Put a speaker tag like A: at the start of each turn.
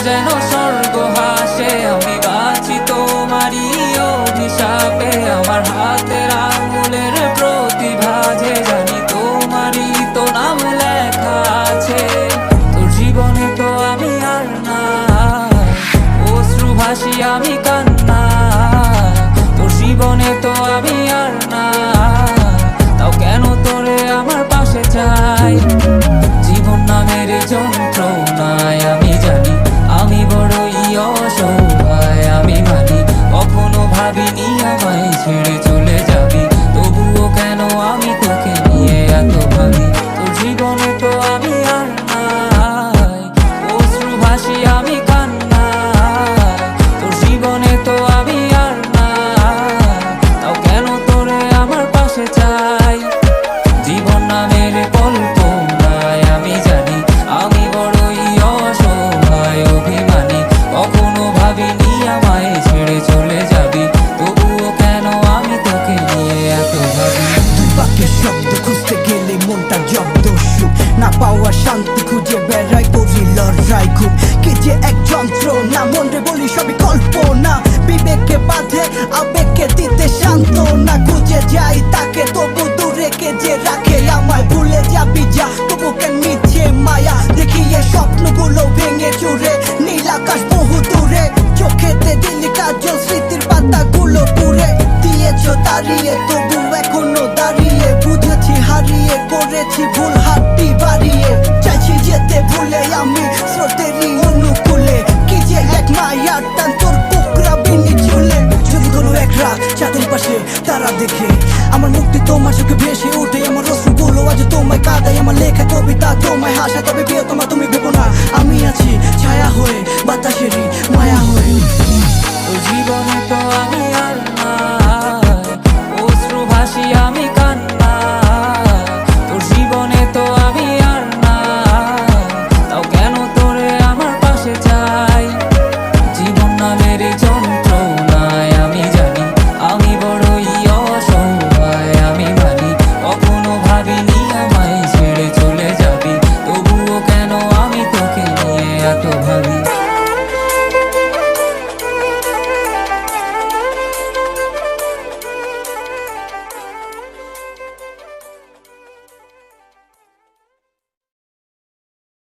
A: যেন স্বর্গ হাসে। আমি বাঁচি তোমারই অভিশাপে, আমার হাতের আঙুলের প্রতিভা যে জানি তোমারই তো নাম লেখা আছে। তোর জীবনে তো আমি আর না, অশ্রু ভাসি আমি কান্না। তোর জীবনে তো আমি আর না, তাও কেন তোরে আমার পাশে চাই। জীবন নামের যন্ত্রণায় আমি জানি আমি বড়ই অসহায়। আমি মানি কখনো ভাবিনি আমায় ছেড়ে চলে যাবি, তবুও কেন আমি তোকে নিয়ে এত ভাবি। তোর জীবনে তো আমি আর নাই, অশ্রু ভাসি আমি কান্না। তোর জীবনে তো আমি আর না, তাও কেন তোরে আমার পাশে চাই। জীবন নামের কল্পনায় আমি জানি আমি বড়ই অসহায় অভিমানী। কখনো ভাবিনি আমায় ছেড়ে চলে যাবি, তবুও কেন আমি তোকে নিয়ে এত ভাবি।
B: দুই বাক্যের শব্দ খুঁজতে গেলে মনটা জব্দ, সুখ না পাওয়া শান্তি খুঁজে বেড়াই করি লড়াই। খুব কে যে এক যন্ত্রণা, মনে বলি সবই কল্পনা। বিবেককে বাঁধে আবেগকে দিতে সান্ত্বনা, খুঁজে যাই তাকে তবু দূরে কে যে রাখে আমায়। ভুলে যাবি যা তবু কেন মিছে মায়া, দেখিয়ে স্বপ্নগুলো ভেঙে চুরে নীল আকাশ বহু দূরে। চোখেতে দিলি কাজল স্মৃতির পাতাগুলো পুড়ে দিয়েছ দাঁড়িয়ে, তবু এখনো দাঁড়িয়ে। বুঝেছি হারিয়ে করেছি ভুল, হাতটি বাড়িয়ে চাইছি যেতে ভুলে আমি স্রোতেরই অনুকূলে। কি যে এক মায়ার টান তোর কুকরা বিনি চুলে। যদি কোনো এক রাত চাঁদের পাশে তারা দেখে আমার মুক্তি তোমার চোখে ভেসে ওঠে। আমার অশ্রুগুলো আজ তোমায় কাঁদায়, আমার লেখা কবিতা তোমায় হাসা। তবে প্রিয় তোমার তুমি